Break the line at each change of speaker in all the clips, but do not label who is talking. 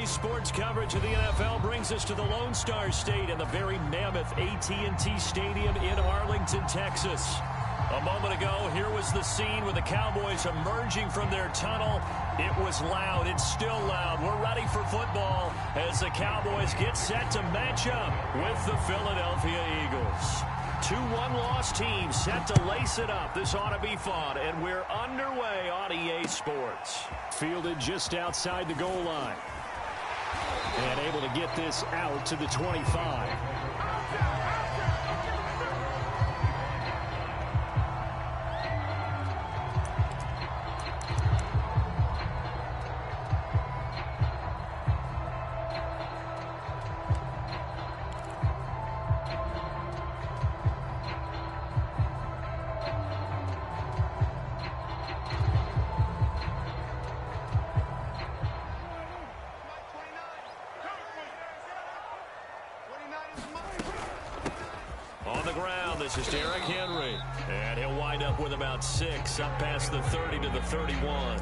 Today's sports coverage of the NFL brings us to the Lone Star State and the very mammoth AT&T Stadium in Arlington, Texas. A moment ago, here was the scene with the Cowboys emerging from their tunnel. It was loud. It's still loud. We're ready for football as the Cowboys get set to match up with the Philadelphia Eagles. Two one-loss teams set to lace it up. This ought to be fun, and we're underway on EA Sports. Fielded just outside the goal line. And able to get this out to the 25. On the ground, this is Derrick Henry. And he'll wind up with about 6, up past the 30 to the 31.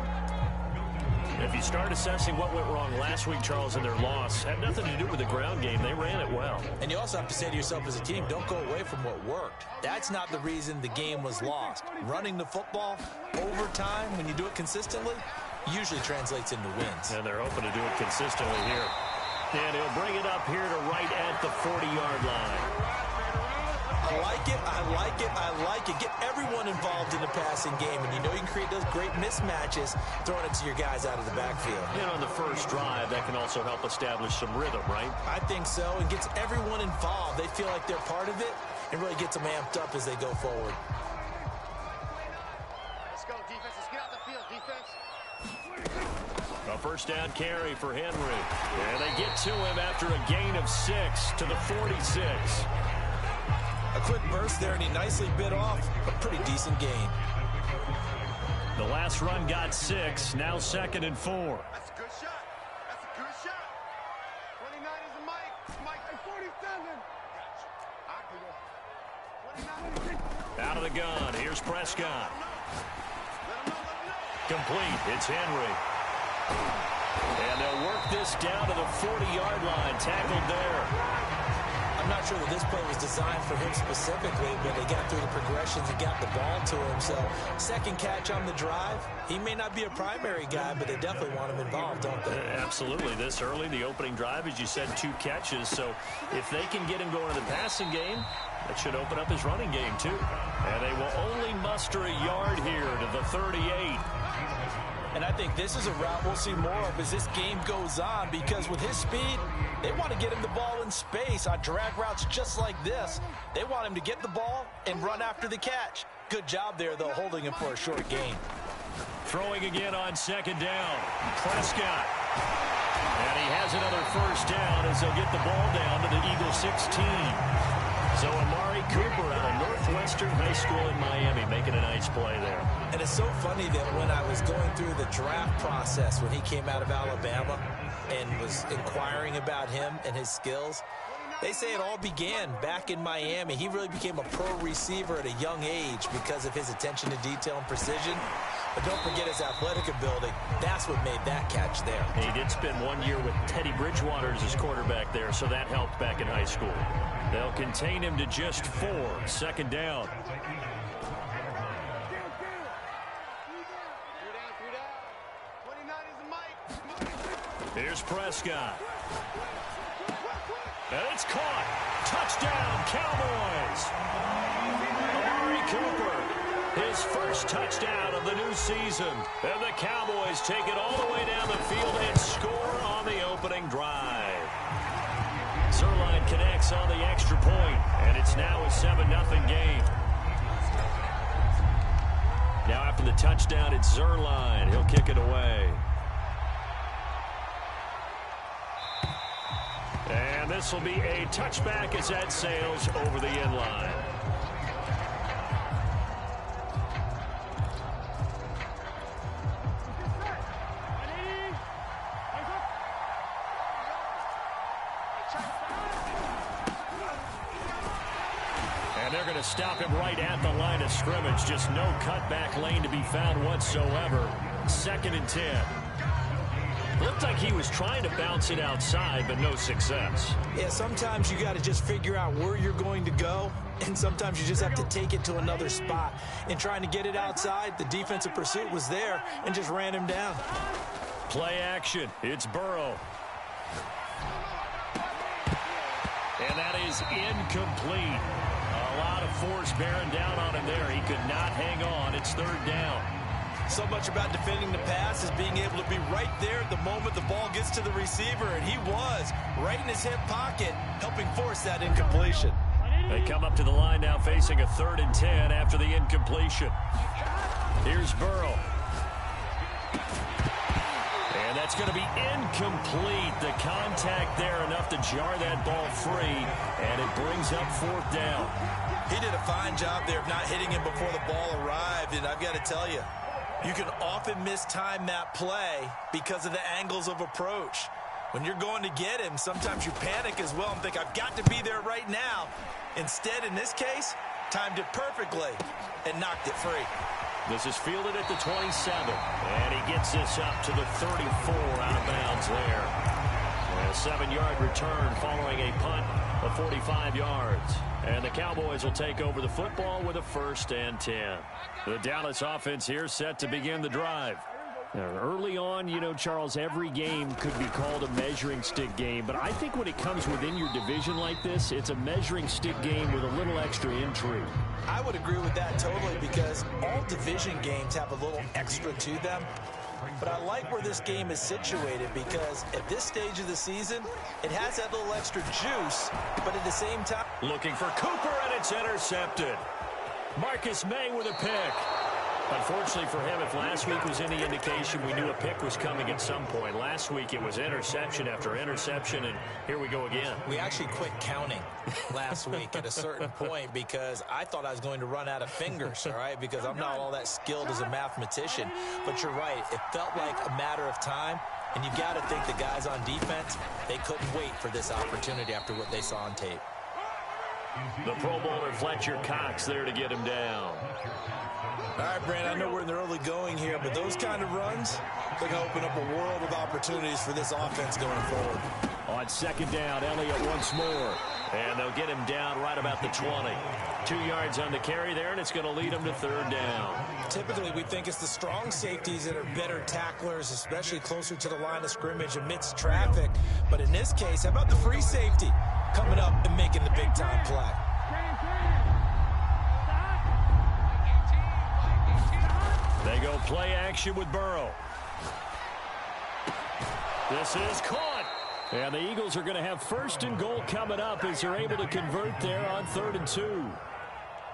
If you start assessing what went wrong last week, Charles, in their loss, had nothing to do with the ground game. They ran it well.
And you also have to say to yourself as a team, don't go away from what worked. That's not the reason the game was lost. Running the football, overtime, when you do it consistently, usually translates into wins.
And they're hoping to do it consistently here. And he'll bring it up here to right at the 40-yard line.
I like it, I like it, I like it. Get everyone involved in the passing game, and you know you can create those great mismatches throwing it to your guys out of the backfield.
And on the first drive, that can also help establish some rhythm, right?
I think so. It gets everyone involved. They feel like they're part of it, and really gets them amped up as they go forward.
Let's go, defense. Let's get out the field, defense.
A first down carry for Henry. And they get to him after a gain of 6 to the 46.
A quick burst there, and he nicely bit off a pretty decent gain.
The last run got 6, now 2nd and 4.
That's a good shot. That's a good shot. 29 is a Mike. Mike at 47.
Out of the gun, here's Prescott. Complete, it's Henry. And they'll work this down to the 40-yard line, tackled there.
I'm not sure that this play was designed for him specifically, but they got through the progressions and got the ball to him. So, second catch on the drive. He may not be a primary guy, but they definitely want him involved, don't they?
Absolutely. This early, the opening drive, as you said, 2 catches. So, if they can get him going in the passing game, that should open up his running game, too. And they will only muster a yard here to the 38.
And I think this is a route we'll see more of as this game goes on, because with his speed, they want to get him the ball in space on drag routes just like this. They want him to get the ball and run after the catch. Good job there, though, holding him for a short gain.
Throwing again on 2nd down. Prescott. And he has another first down as they'll get the ball down to the Eagle 16. So Amari Cooper out of Northwestern High School in Miami making a nice play there.
And it's so funny that when I was going through the draft process when he came out of Alabama and was inquiring about him and his skills, they say it all began back in Miami. He really became a pro receiver at a young age because of his attention to detail and precision. But don't forget his athletic ability. That's what made that catch there.
He did spend 1 year with Teddy Bridgewater as his quarterback there, so that helped back in high school. They'll contain him to just 4. 2nd down. Here's Prescott. And it's caught. Touchdown, Cowboys. Amari Cooper, his first touchdown of the new season. And the Cowboys take it all the way down the field and score on the opening drive. Zerline connects on the extra point, and it's now a 7-0 game. Now after the touchdown, it's Zerline. He'll kick it away. And this will be a touchback as that sails over the end line. And they're going to stop him right at the line of scrimmage. Just no cutback lane to be found whatsoever. 2nd and 10. Looked like he was trying to bounce it outside, but no success.
Yeah, sometimes you got to just figure out where you're going to go, and sometimes you just have to take it to another spot. In trying to get it outside, the defensive pursuit was there and just ran him down.
Play action. It's Burrow. And that is incomplete. A lot of force bearing down on him there. He could not hang on. It's third down.
So much about defending the pass is being able to be right there at the moment the ball gets to the receiver, and he was right in his hip pocket, helping force that incompletion.
They come up to the line now facing a 3rd and 10 after the incompletion. Here's Burrow. And that's going to be incomplete. The contact there enough to jar that ball free, and it brings up 4th down.
He did a fine job there of not hitting him before the ball arrived, and I've got to tell you, you can often mistime that play because of the angles of approach. When you're going to get him, sometimes you panic as well and think, I've got to be there right now. Instead, in this case, timed it perfectly and knocked it free.
This is fielded at the 27, and he gets this up to the 34 out of bounds there. A 7-yard return following a punt of 45 yards. And the Cowboys will take over the football with a 1st and 10. The Dallas offense here set to begin the drive. Early on, you know, Charles, every game could be called a measuring stick game. But I think when it comes within your division like this, it's a measuring stick game with a little extra intrigue.
I would agree with that totally because all division games have a little extra to them. But I like where this game is situated because at this stage of the season, it has that little extra juice, but at the same time...
Looking for Cooper, and it's intercepted. Marcus May with a pick. Unfortunately for him, if last week was any indication, we knew a pick was coming at some point. Last week it was interception after interception, and here we go again.
We actually quit counting last week at a certain point because I thought I was going to run out of fingers, all right, because I'm not all that skilled as a mathematician. But you're right. It felt like a matter of time, and you got to think the guys on defense, they couldn't wait for this opportunity after what they saw on tape.
The Pro Bowler Fletcher Cox there to get him down.
All right, Brandon, I know we're in the early going here, but those kind of runs, they're going to open up a world of opportunities for this offense going forward.
On 2nd down, Elliott once more. And they'll get him down right about the 20. 2 yards on the carry there, and it's going to lead him to 3rd down.
Typically, we think it's the strong safeties that are better tacklers, especially closer to the line of scrimmage amidst traffic. But in this case, how about the free safety coming up and making the big-time play?
They go play action with Burrow. This is caught. And the Eagles are going to have 1st and goal coming up as they're able to convert there on 3rd and 2.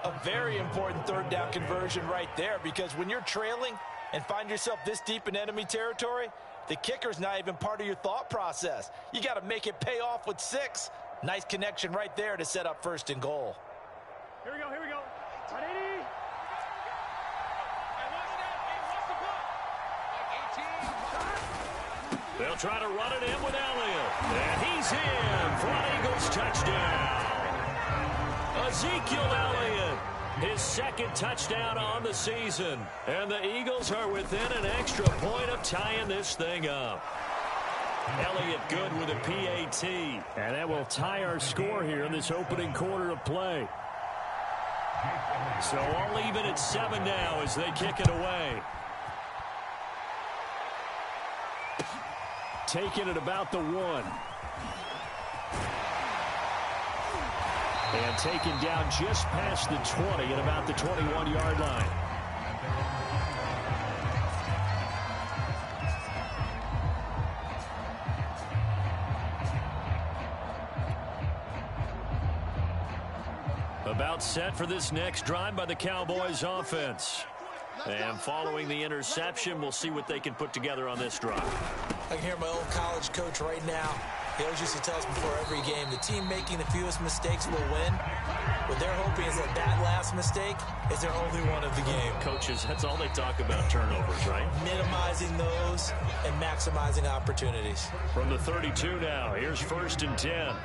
A very important 3rd down conversion right there because when you're trailing and find yourself this deep in enemy territory, the kicker's not even part of your thought process. You got to make it pay off with 6. Nice connection right there to set up 1st and goal.
Here we go, here we go.
They'll try to run it in with Elliott. And he's in for an Eagles touchdown. Ezekiel Elliott, his 2nd touchdown on the season. And the Eagles are within an extra point of tying this thing up. Elliott good with a PAT. And that will tie our score here in this opening quarter of play. So all even at 7 now as they kick it away. Taken at about the 1. And taken down just past the 20 at about the 21-yard line. About set for this next drive by the Cowboys offense. And following the interception, we'll see what they can put together on this drive.
I can hear my old college coach right now. He always used to tell us before every game, the team making the fewest mistakes will win. What they're hoping is that that last mistake is their only one of the game.
Coaches, that's all they talk about, turnovers, right?
Minimizing those and maximizing opportunities.
From the 32 now, here's 1st and 10.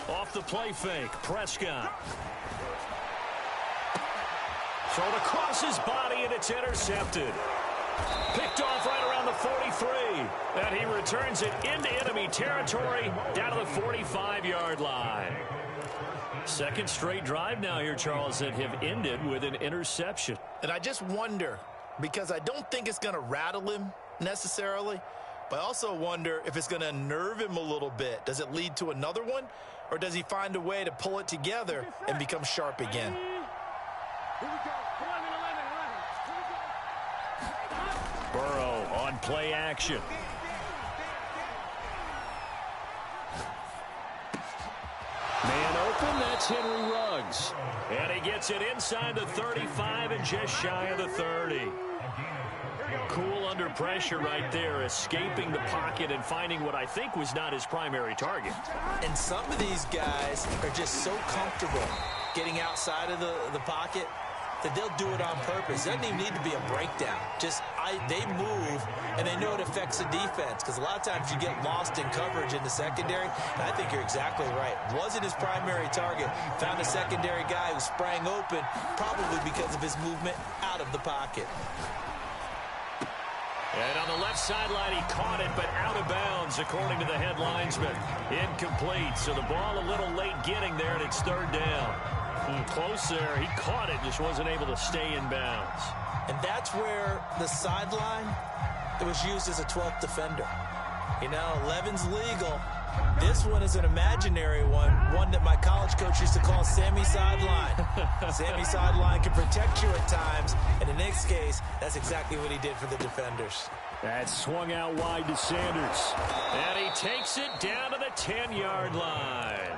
Off the play fake, Prescott. Thrown across his body, and it's intercepted. Picked off right around the 43. And he returns it into enemy territory down to the 45-yard line. Second straight drive now here, Charles, that have ended with an interception.
And I just wonder, because I don't think it's going to rattle him necessarily, but I also wonder if it's going to unnerve him a little bit. Does it lead to another one, or does he find a way to pull it together and become sharp again?
Burrow on play action. Man open, that's Henry Ruggs. And he gets it inside the 35 and just shy of the 30. Cool under pressure right there, escaping the pocket and finding what I think was not his primary target.
And some of these guys are just so comfortable getting outside of the pocket that they'll do it on purpose. It doesn't even need to be a breakdown. They move, and they know it affects the defense, because a lot of times you get lost in coverage in the secondary. And I think you're exactly right. Wasn't his primary target. Found a secondary guy who sprang open, probably because of his movement out of the pocket.
And on the left sideline, he caught it, but out of bounds, according to the head linesman. Incomplete, so the ball a little late getting there, and it's third down. Close there. He caught it, just wasn't able to stay in bounds.
And that's where the sideline, it was used as a 12th defender. You know, 11's legal. This one is an imaginary one that my college coach used to call Sammy Sideline. Sammy Sideline can protect you at times, and in this case, that's exactly what he did for the defenders.
That swung out wide to Sanders. And he takes it down to the 10-yard line.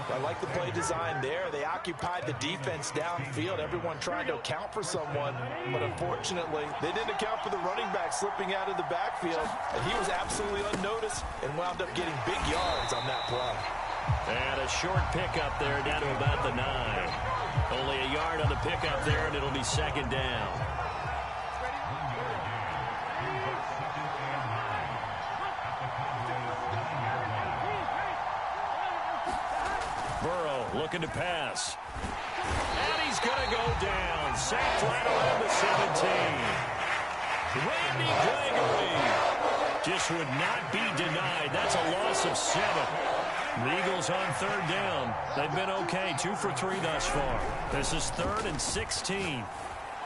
I like the play design there. They occupied the defense downfield, everyone trying to account for someone, but unfortunately, they didn't account for the running back slipping out of the backfield, and he was absolutely unnoticed and wound up getting big yards on that play.
And a short pickup there down to about the 9. Only a yard on the pickup there, and it'll be second down. Burrow looking to pass. And he's going to go down. Sacked right around the 17. Randy Gregory just would not be denied. That's a loss of 7. The Eagles on third down. They've been okay. 2 for 3 thus far. This is 3rd and 16.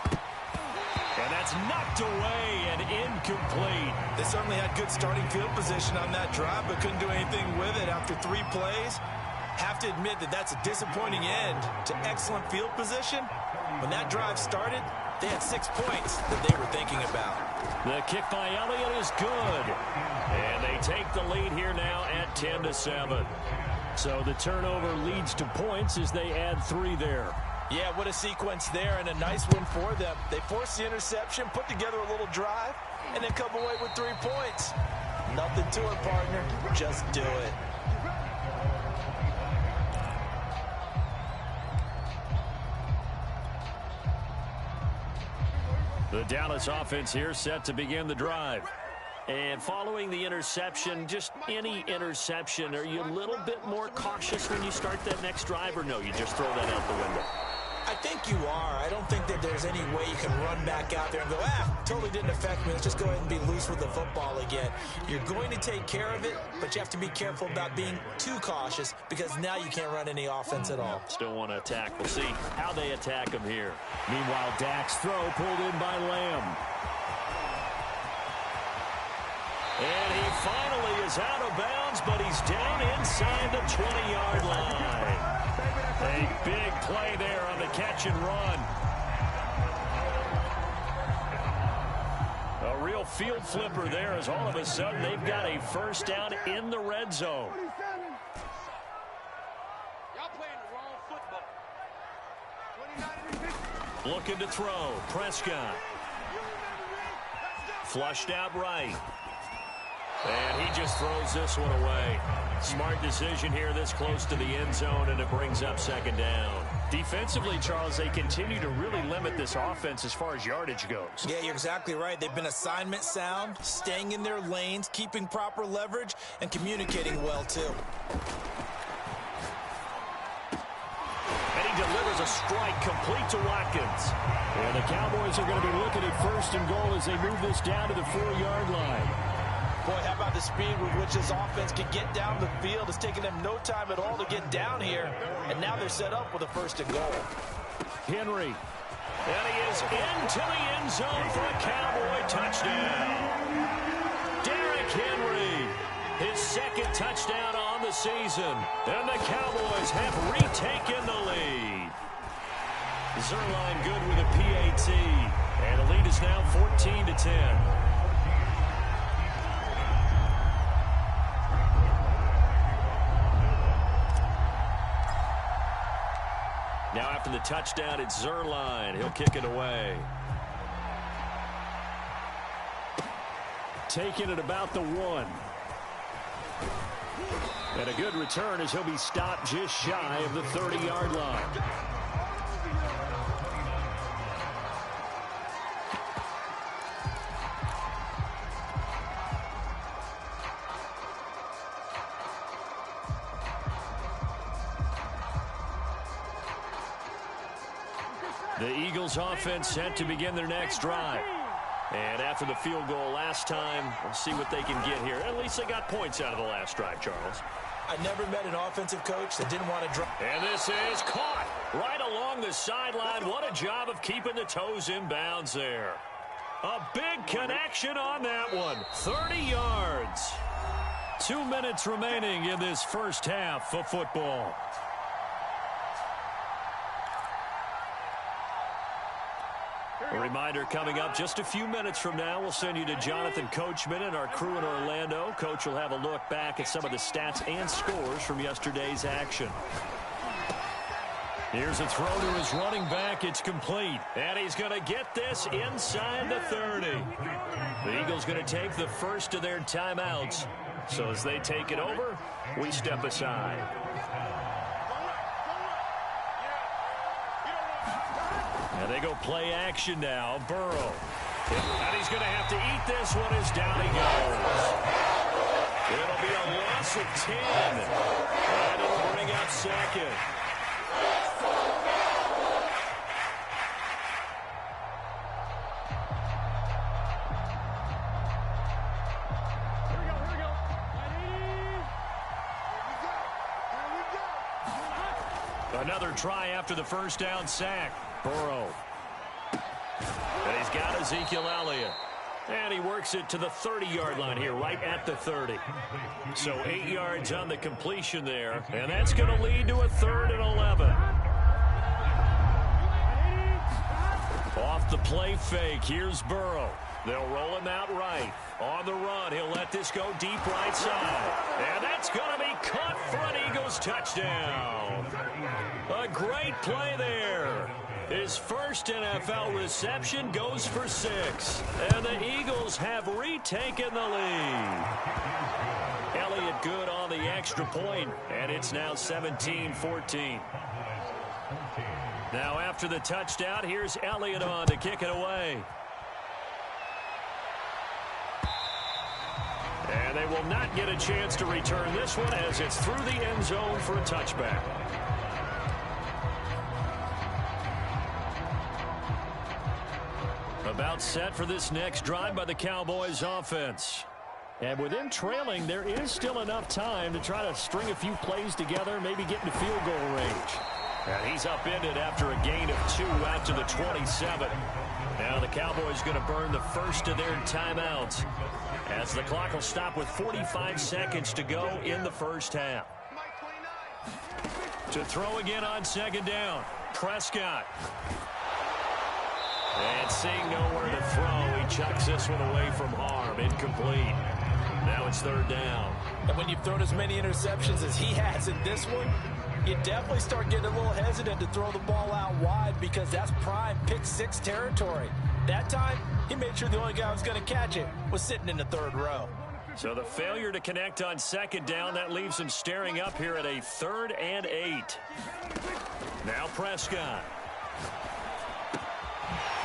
And that's knocked away and incomplete.
They certainly had good starting field position on that drive, but couldn't do anything with it after 3 plays. Have to admit that that's a disappointing end to excellent field position. When that drive started, they had 6 points that they were thinking about.
The kick by Elliott is good. And they take the lead here now at 10-7. So the turnover leads to points as they add 3 there.
Yeah, what a sequence there, and a nice one for them. They forced the interception, put together a little drive, and then come away with 3 points. Nothing to it, partner. Just do it.
The Dallas offense here set to begin the drive. And following the interception, just any interception, are you a little bit more cautious when you start that next drive, or no, you just throw that out the window?
I think you are. I don't think that there's any way you can run back out there and go, totally didn't affect me. Let's just go ahead and be loose with the football again. You're going to take care of it, but you have to be careful about being too cautious, because now you can't run any offense at all.
Still want to attack. We'll see how they attack him here. Meanwhile, Dak's throw pulled in by Lamb. And he finally is out of bounds, but he's down inside the 20-yard line. A big play there on the catch and run. A real field flipper there, as all of a sudden they've got a first down in the red zone.
Y'all playing the wrong football.
Looking to throw. Prescott. Flushed out right. And he just throws this one away. Smart decision here this close to the end zone, and it brings up second down. Defensively, Charles, they continue to really limit this offense as far as yardage goes.
Yeah, you're exactly right. They've been assignment sound, staying in their lanes, keeping proper leverage, and communicating well, too.
And he delivers a strike complete to Watkins. And the Cowboys are going to be looking at first and goal as they move this down to the 4-yard line.
Boy, how about the speed with which this offense can get down the field? It's taking them no time at all to get down here. And now they're set up with a first and goal.
Henry. And he is into the end zone for a Cowboy touchdown. Derrick Henry, his second touchdown on the season. And the Cowboys have retaken the lead. Zerline good with a PAT. And the lead is now 14-10. Now after the touchdown, it's Zerline. He'll kick it away. Taking it about the 1. And a good return as he'll be stopped just shy of the 30-yard line. The Eagles offense set to begin their next drive. And after the field goal last time, we'll see what they can get here. At least they got points out of the last drive, Charles.
I never met an offensive coach that didn't want to drop.
And this is caught right along the sideline. What a job of keeping the toes in bounds there. A big connection on that one. 30 yards. 2 minutes remaining in this first half of football. A reminder coming up just a few minutes from now. We'll send you to Jonathan Coachman and our crew in Orlando. Coach will have a look back at some of the stats and scores from yesterday's action. Here's a throw to his running back. It's complete. And he's going to get this inside the 30. The Eagles going to take the first of their timeouts. So as they take it over, we step aside. And they go play action now. Burrow. And he's going to have to eat this one as down he goes. It'll be a loss of 10. And it'll bring up second. Another try after the first down sack. Burrow. And he's got Ezekiel Elliott. And he works it to the 30-yard line here, right at the 30. So 8 yards on the completion there. And that's going to lead to a 3rd and 11. Off the play fake, here's Burrow. They'll roll him out right. On the run, he'll let this go deep right side. And that's going to be caught for an Eagles touchdown. A great play there. His first NFL reception goes for 6. And the Eagles have retaken the lead. Elliott good on the extra point, and it's now 17-14. Now after the touchdown, here's Elliott on to kick it away. And they will not get a chance to return this one as it's through the end zone for a touchback. About set for this next drive by the Cowboys offense. And with them trailing, there is still enough time to try to string a few plays together, maybe get into field goal range. And he's upended after a gain of 2 out to the 27. Now the Cowboys going to burn the first of their timeouts as the clock will stop with 45 seconds to go in the first half. To throw again on second down, Prescott. And seeing nowhere to throw, he chucks this one away from harm. Incomplete. Now it's 3rd down.
And when you've thrown as many interceptions as he has in this one, you definitely start getting a little hesitant to throw the ball out wide because that's prime pick 6 territory. That time, he made sure the only guy who was going to catch it was sitting in the 3rd row.
So the failure to connect on second down, that leaves him staring up here at a 3rd and 8. Now Prescott.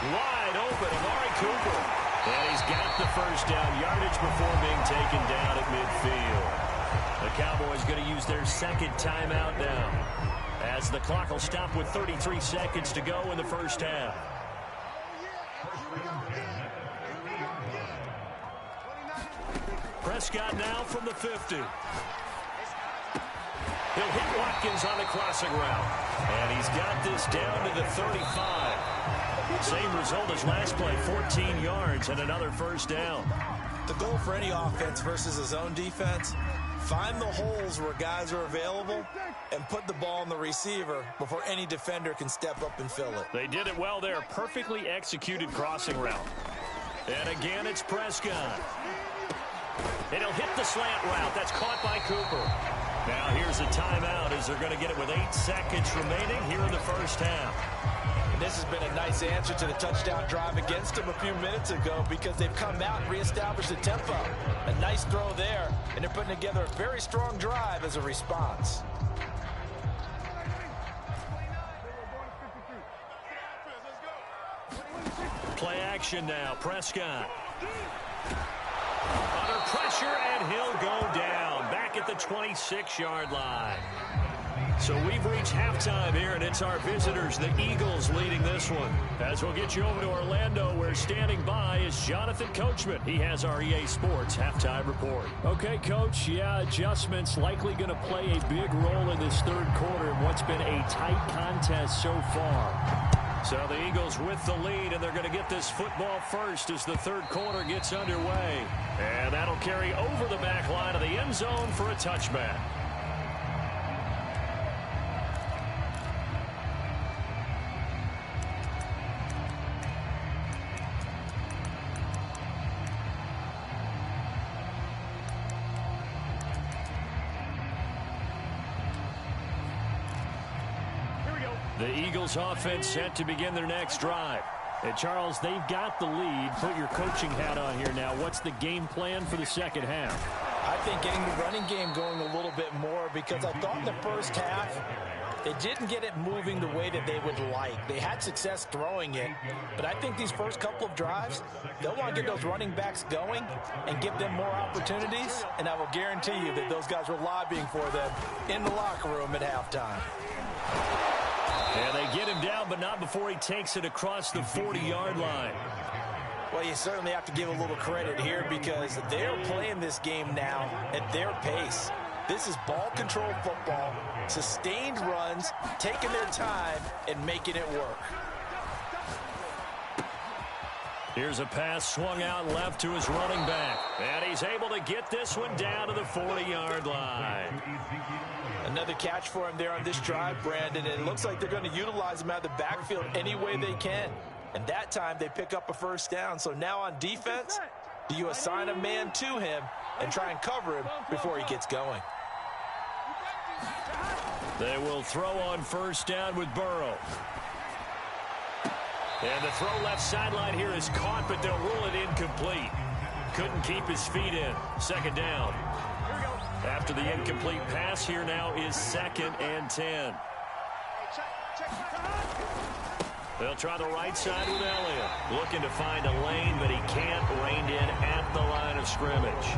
Wide open, Amari Cooper. And he's got the first down yardage before being taken down at midfield. The Cowboys going to use their second timeout now as the clock will stop with 33 seconds to go in the first half. Prescott now from the 50. He'll hit Watkins on the crossing route. And he's got this down to the 35. Same result as last play, 14 yards and another first down.
The goal for any offense versus his own defense, find the holes where guys are available and put the ball on the receiver before any defender can step up and fill it.
They did it well there. Perfectly executed crossing route. And again, it's Prescott. And he'll hit the slant route. That's caught by Cooper. Now here's a timeout as they're going to get it with 8 seconds remaining here in the first half.
And this has been a nice answer to the touchdown drive against them a few minutes ago because they've come out and reestablished the tempo. A nice throw there, and they're putting together a very strong drive as a response.
Play action now. Prescott. Under pressure, and he'll go down. Back at the 26-yard line. So we've reached halftime here, and it's our visitors, the Eagles, leading this one. As we'll get you over to Orlando, where standing by is Jonathan Coachman. He has our EA Sports halftime report. Okay, Coach, adjustments likely going to play a big role in this third quarter in what's been a tight contest so far. So the Eagles with the lead, and they're going to get this football first as the third quarter gets underway. And that'll carry over the back line of the end zone for a touchback. The Eagles offense set to begin their next drive. And Charles, they've got the lead. Put your coaching hat on here now. What's the game plan for the second half?
I think getting the running game going a little bit more because I thought in the first half they didn't get it moving the way that they would like. They had success throwing it, but I think these first couple of drives, they'll want to get those running backs going and give them more opportunities, and I will guarantee you that those guys were lobbying for them in the locker room at halftime.
And they get him down, but not before he takes it across the 40-yard line.
Well, you certainly have to give a little credit here because they're playing this game now at their pace. This is ball control football, sustained runs, taking their time, and making it work.
Here's a pass swung out left to his running back. And he's able to get this one down to the 40-yard line.
Another catch for him there on this drive, Brandon, and it looks like they're going to utilize him out of the backfield any way they can. And that time they pick up a first down. So now on defense, do you assign a man to him and try and cover him before he gets going?
They will throw on first down with Burrow. And the throw left sideline here is caught, but they'll rule it incomplete. Couldn't keep his feet in. Second down. After the incomplete pass, here now is 2nd and 10. They'll try the right side with Elliott. Looking to find a lane, but he can't. Reined in at the line of scrimmage.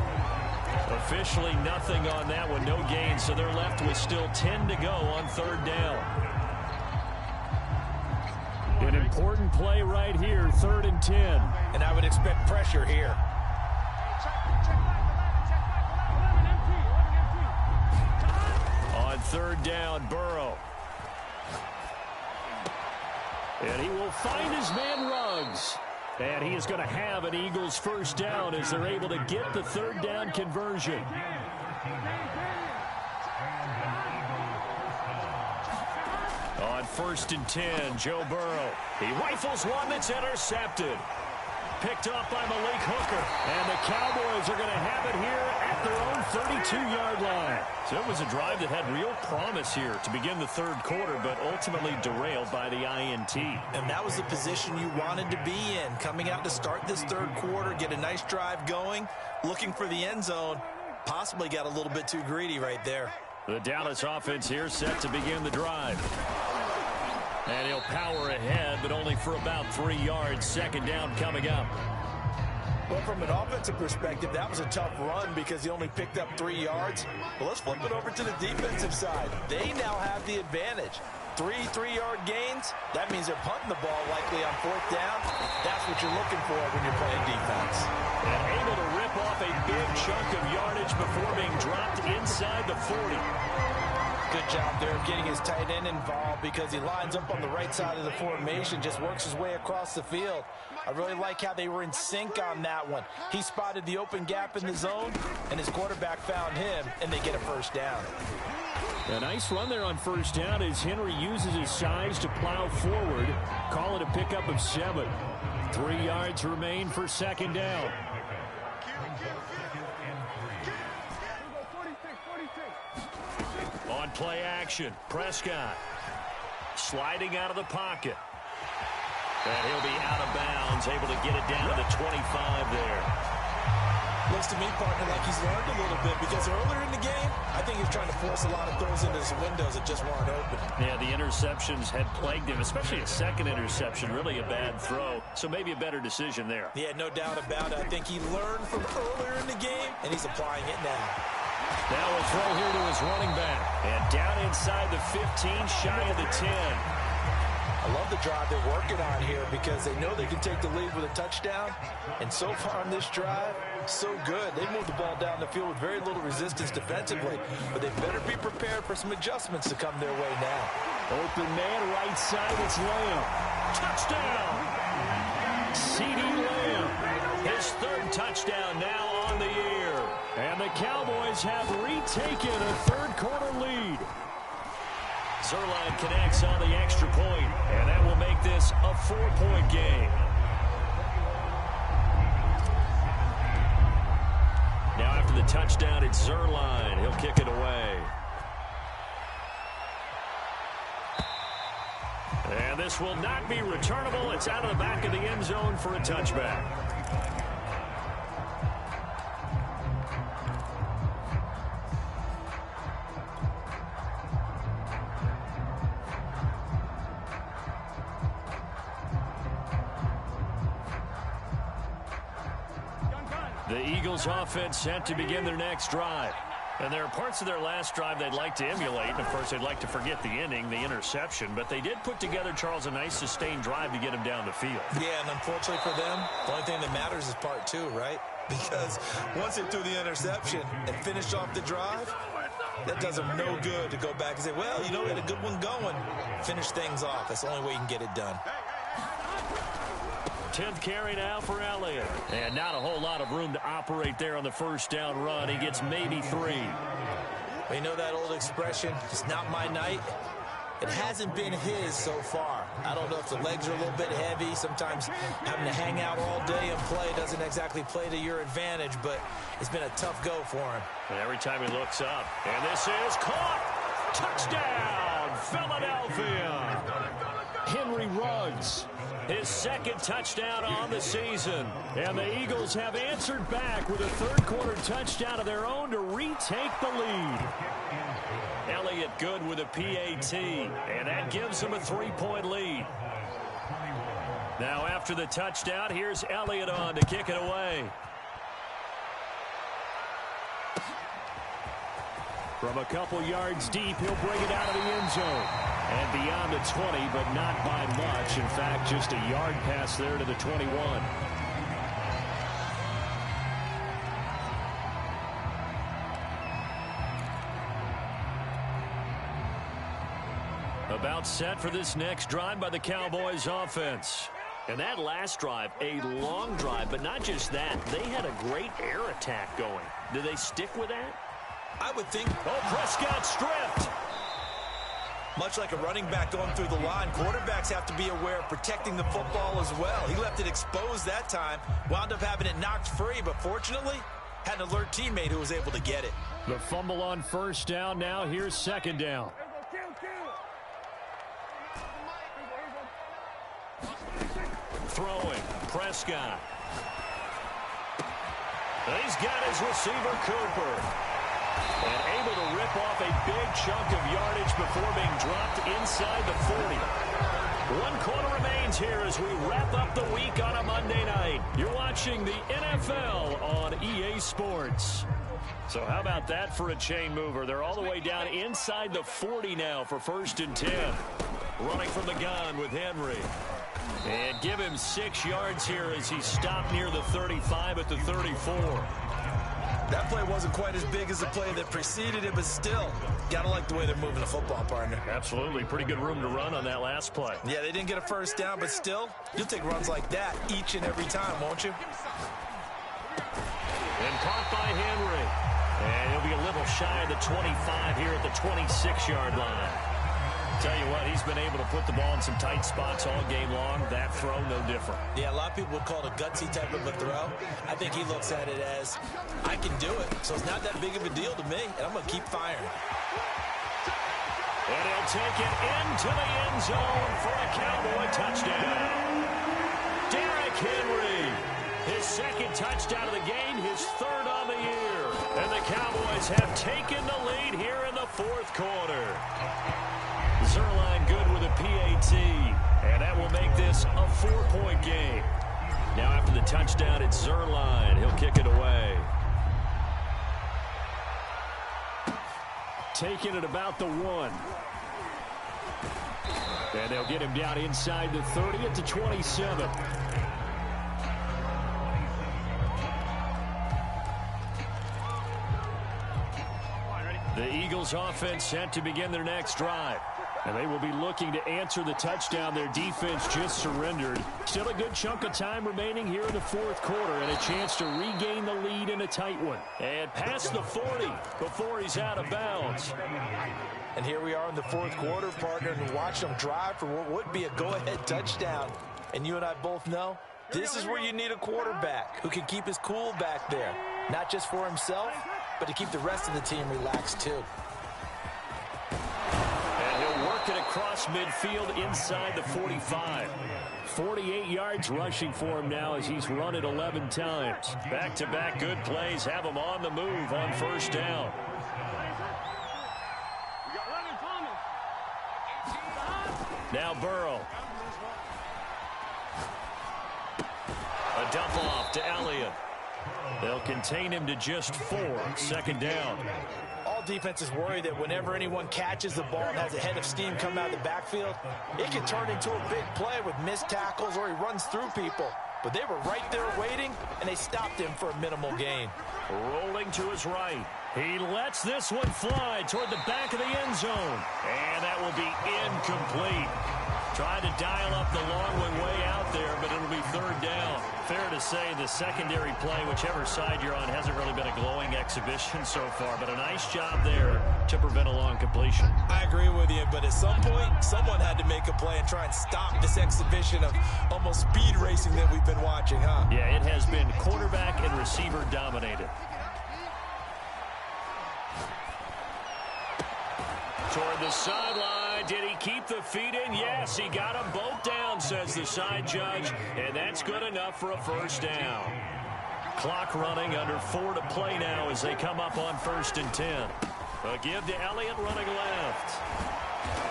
Officially nothing on that one. No gain, so they're left with still 10 to go on third down. An important play right here, 3rd and 10.
And I would expect pressure here.
On third down, Burrow. And he will find his man Ruggs. And he is going to have an Eagles first down as they're able to get the third down conversion. On 1st and 10, Joe Burrow. He rifles one that's intercepted. Picked off by Malik Hooker. And the Cowboys are going to have it here at their own 32-yard line. So it was a drive that had real promise here to begin the third quarter, but ultimately derailed by the INT.
And that was the position you wanted to be in. Coming out to start this third quarter, get a nice drive going, looking for the end zone. Possibly got a little bit too greedy right there.
The Dallas offense here set to begin the drive. And he'll power ahead, but only for about 3 yards. Second down coming up.
Well, from an offensive perspective, that was a tough run because he only picked up 3 yards. But let's flip it over to the defensive side. They now have the advantage. 3-3-yard gains, that means they're punting the ball likely on 4th down. That's what you're looking for when you're playing defense.
And able to rip off a big chunk of yardage before being dropped inside the 40.
Good job there of getting his tight end involved because he lines up on the right side of the formation, just works his way across the field. I really like how they were in sync on that one. He spotted the open gap in the zone, and his quarterback found him, and they get a 1st down.
A nice run there on 1st down as Henry uses his size to plow forward. Call it a pickup of 7. 3 yards remain for 2nd down. On play action, Prescott sliding out of the pocket. And he'll be out of bounds, able to get it down to the 25 there.
Looks to me, partner, like he's learned a little bit because earlier in the game, I think he was trying to force a lot of throws into his windows that just weren't open.
Yeah, the interceptions had plagued him, especially a second interception, really a bad throw. So maybe a better decision there.
Yeah, no doubt about it. I think he learned from earlier in the game, and he's applying it now.
Now a throw here to his running back. And down inside the 15, shy of the 10.
I love the drive they're working on here because they know they can take the lead with a touchdown. And so far on this drive, so good. They moved the ball down the field with very little resistance defensively. But they better be prepared for some adjustments to come their way now.
Open man, right side, it's Lamb. Touchdown! CeeDee Lamb. His 3rd touchdown now on the year. And the Cowboys have retaken a 3rd quarter lead. Zuerlein connects on the extra point, and that will make this a 4-point game. Now after the touchdown, it's Zuerlein. He'll kick it away. And this will not be returnable. It's out of the back of the end zone for a touchback. The Eagles offense set to begin their next drive. And there are parts of their last drive they'd like to emulate. And, of course, they'd like to forget the inning, the interception. But they did put together, Charles, a nice sustained drive to get him down the field.
Yeah, and unfortunately for them, the only thing that matters is part 2, right? Because once they threw the interception and finished off the drive, that does them no good to go back and say, well, you know, we had a good one going. Finish things off. That's the only way you can get it done.
10th carry now for Elliott. And not a whole lot of room to operate there on the 1st down run. He gets maybe 3.
You know that old expression, it's not my night? It hasn't been his so far. I don't know if the legs are a little bit heavy. Sometimes having to hang out all day and play doesn't exactly play to your advantage, but it's been a tough go for him.
And every time he looks up, and this is caught. Touchdown, Philadelphia. Henry Ruggs. His 2nd touchdown on the season. And the Eagles have answered back with a 3rd quarter touchdown of their own to retake the lead. Elliott good with a PAT, and that gives him a 3-point lead. Now after the touchdown, here's Elliott on to kick it away. From a couple yards deep, he'll bring it out of the end zone. And beyond the 20, but not by much. In fact, just a yard pass there to the 21. About set for this next drive by the Cowboys offense. And that last drive, a long drive, but not just that. They had a great air attack going. Do they stick with that?
I would think.
Oh, Prescott stripped.
Much like a running back going through the line, quarterbacks have to be aware of protecting the football as well. He left it exposed that time, wound up having it knocked free, but fortunately, had an alert teammate who was able to get it.
The fumble on 1st down. Now here's 2nd down. Throwing, Prescott. He's got his receiver, Cooper. And able to rip off a big chunk of yardage before being dropped inside the 40. 1 quarter remains here as we wrap up the week on a Monday night. You're watching the NFL on EA Sports. So how about that for a chain mover? They're all the way down inside the 40 now for 1st and 10. Running from the gun with Henry. And give him 6 yards here as he stopped near the 35 at the 34.
That play wasn't quite as big as the play that preceded it, but still, gotta like the way they're moving the football, partner.
Absolutely. Pretty good room to run on that last play.
Yeah, they didn't get a first down, but still, you'll take runs like that each and every time, won't you?
And caught by Henry. And he'll be a little shy of the 25 here at the 26-yard line. Tell you what, he's been able to put the ball in some tight spots all game long. That throw, no different.
Yeah, a lot of people would call it a gutsy type of a throw. I think he looks at it as, I can do it, so it's not that big of a deal to me, and I'm going to keep firing.
And he'll take it into the end zone for a Cowboy touchdown. Derrick Henry, his 2nd touchdown of the game, his 3rd on the year. And the Cowboys have taken the lead here in the 4th quarter. Zerline good with a PAT, and that will make this a 4-point game. Now after the touchdown, it's Zerline. He'll kick it away. Taking it about the 1. And they'll get him down inside the 30 at the 27. The Eagles offense set to begin their next drive. And they will be looking to answer the touchdown their defense just surrendered. Still a good chunk of time remaining here in the 4th quarter and a chance to regain the lead in a tight one. And past the 40 before he's out of bounds.
And here we are in the 4th quarter, partner, and watch them drive for what would be a go-ahead touchdown. And you and I both know this is where you need a quarterback who can keep his cool back there. Not just for himself, but to keep the rest of the team relaxed too.
It across midfield inside the 45. 48 yards rushing for him now as he's run it 11 times. Back-to-back good plays have him on the move on 1st down. Now Burrow. A dump off to Elliott. They'll contain him to just 4. 2nd down.
All defenses worry that whenever anyone catches the ball and has a head of steam come out of the backfield, it can turn into a big play with missed tackles or he runs through people. But they were right there waiting, and they stopped him for a minimal gain.
Rolling to his right. He lets this one fly toward the back of the end zone. And that will be incomplete. Tried to dial up the long one way out there, but it'll be 3rd down. Fair to say the secondary play, whichever side you're on, hasn't really been a glowing exhibition so far, but a nice job there to prevent a long completion.
I agree with you, but at some point, someone had to make a play and try and stop this exhibition of almost speed racing that we've been watching, huh?
Yeah, it has been quarterback and receiver dominated. Toward the sideline. Did he keep the feet in? Yes, he got them both down, says the side judge, and that's good enough for a 1st down. Clock running, under 4 to play now as they come up on 1st and 10. A give to Elliott running left.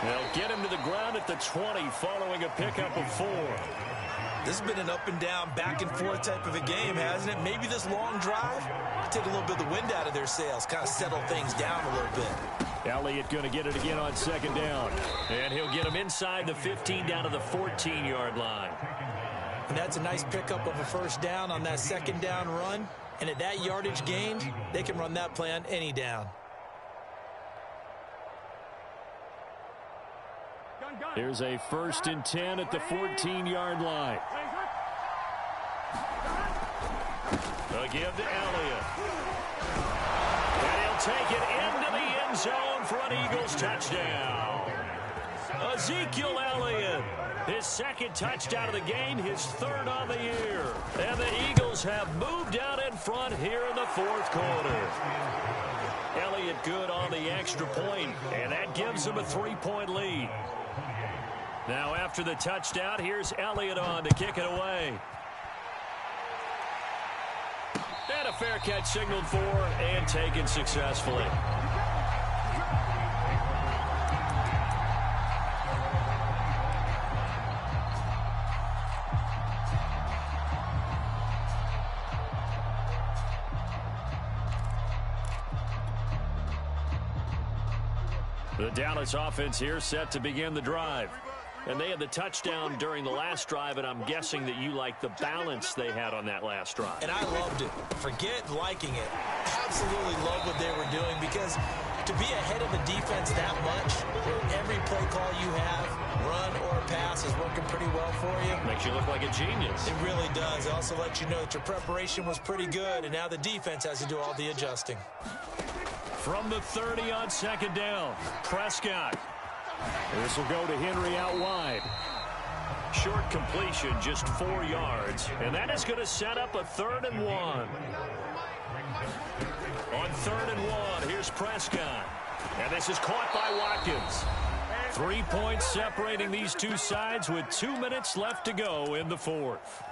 They'll get him to the ground at the 20 following a pickup of 4.
This has been an up and down, back and forth type of a game, hasn't it? Maybe this long drive take a little bit of the wind out of their sails, kind of settle things down a little bit.
Elliott going to get it again on 2nd down. And he'll get him inside the 15 down to the 14-yard line.
And that's a nice pickup of a 1st down on that 2nd down run. And at that yardage gained, they can run that play on any down.
Here's a 1st and 10 at the 14-yard line. A give to Elliott. And he'll take it into the end zone for an Eagles touchdown. Ezekiel Elliott, his 2nd touchdown of the game, his 3rd on the year. And the Eagles have moved out in front here in the 4th quarter. Elliott good on the extra point, and that gives him a 3-point lead. Now after the touchdown, here's Elliott on to kick it away. And a fair catch signaled for and taken successfully. The Dallas offense here set to begin the drive. And they had the touchdown during the last drive, and I'm guessing that you like the balance they had on that last drive.
And I loved it. Forget liking it. Absolutely love what they were doing, because to be ahead of the defense that much, where every play call you have, run or pass, is working pretty well for you.
Makes you look like a genius.
It really does. It also lets you know that your preparation was pretty good, and now the defense has to do all the adjusting.
From the 30 on second down, Prescott. This will go to Henry out wide. Short completion, just 4 yards. And that is going to set up a 3rd and 1. On 3rd and 1, here's Prescott. And this is caught by Watkins. 3 points separating these two sides with 2 minutes left to go in the 4th.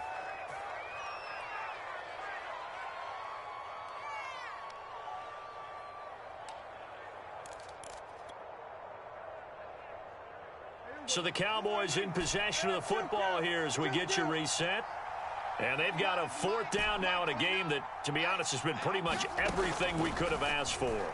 So the Cowboys in possession of the football here as we get you reset. And they've got a 4th down now in a game that, to be honest, has been pretty much everything we could have asked for. Into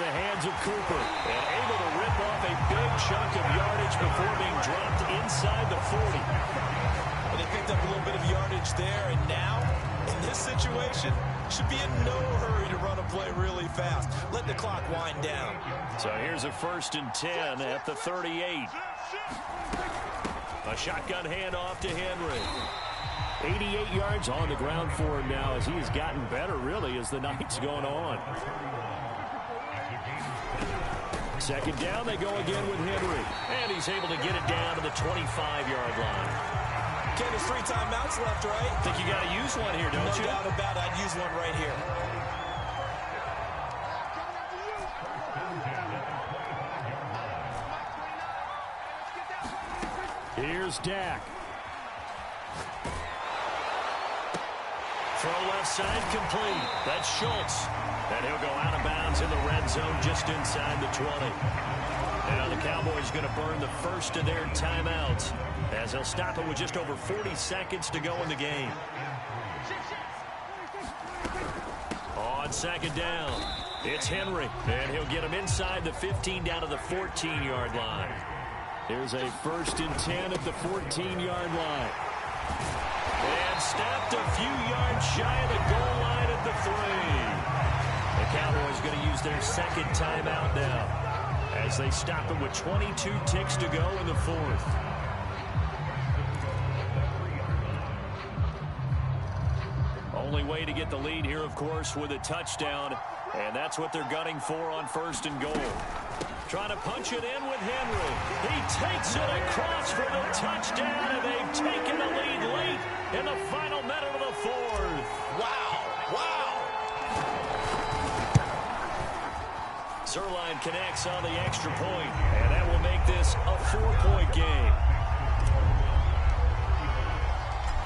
the hands of Cooper, and able to rip off a big chunk of yardage before being dropped inside the 40.
And they picked up a little bit of yardage there, and now, in this situation, should be in no hurry to run a play really fast. Let the clock wind down.
So here's a 1st and 10 at the 38. A shotgun handoff to Henry. 88 yards on the ground for him now as he has gotten better, really, as the night's going on. 2nd down, they go again with Henry. And he's able to get it down to the 25-yard line.
Ken, there's 3 timeouts left, right?
Think you got to use one here, don't you?
No doubt about it. I'd use one right here.
Here's Dak. Throw left side complete. That's Schultz. And he'll go out of bounds in the red zone just inside the 20. Now the Cowboys going to burn the first of their timeouts as they'll stop it with just over 40 seconds to go in the game. On 2nd down, it's Henry. And he'll get him inside the 15 down to the 14-yard line. Here's a 1st and 10 at the 14-yard line. And snapped a few yards shy of the goal line at the 3. The Cowboys going to use their 2nd timeout now as they stop it with 22 ticks to go in the 4th. Only way to get the lead here, of course, with a touchdown, and that's what they're gunning for on 1st and goal. Trying to punch it in with Henry. He takes it across for the touchdown, and they've taken the lead late in the final minute of the 4th.
Wow. Wow.
Zerline connects on the extra point, and that will make this a 4-point game.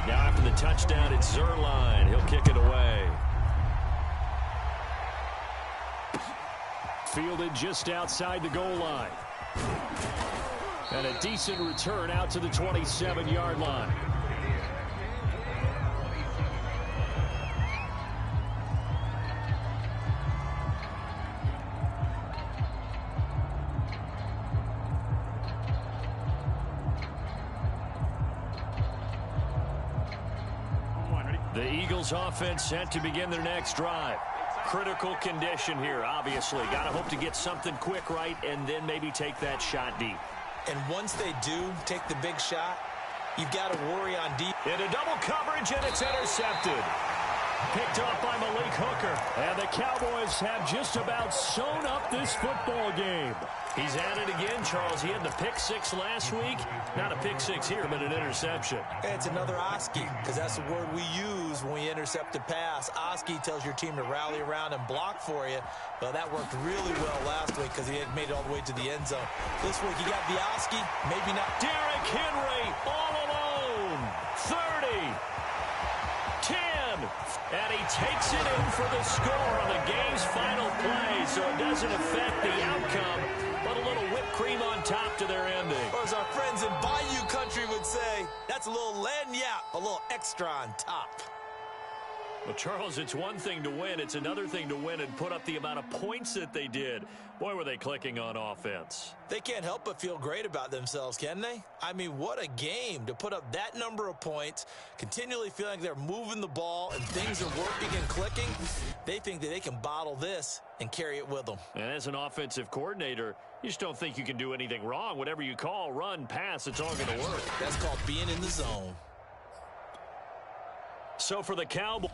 Now after the touchdown, it's Zerline. He'll kick it away. Fielded just outside the goal line. And a decent return out to the 27-yard line. The Eagles offense set to begin their next drive. Critical condition here, obviously. Got to hope to get something quick right and then maybe take that shot deep.
And once they do take the big shot, you've got to worry on deep.
Into double coverage, and it's intercepted. Picked off by Malik Hooker. And the Cowboys have just about sewn up this football game. He's at it again, Charles. He had the pick 6 last week. Not a pick 6 here, but an interception.
It's another Oski, because that's the word we use when we intercept a pass. Oski tells your team to rally around and block for you. Well, that worked really well last week because he had made it all the way to the end zone. This week, you got the Oski, maybe not.
Derrick Henry all alone. 30. 10. And he takes it in for the score on the game's final play, so it doesn't affect the outcome, but a little whipped cream on top to their ending.
Or as our friends in Bayou Country would say, that's a little lagniappe, a little extra on top.
Well, Charles, it's one thing to win. It's another thing to win and put up the amount of points that they did. Boy, were they clicking on offense.
They can't help but feel great about themselves, can they? I mean, what a game to put up that number of points, continually feeling like they're moving the ball and things are working and clicking. They think that they can bottle this and carry it with them.
And as an offensive coordinator, you just don't think you can do anything wrong. Whatever you call, run, pass, it's all going to work.
That's called being in the zone.
So for the Cowboys,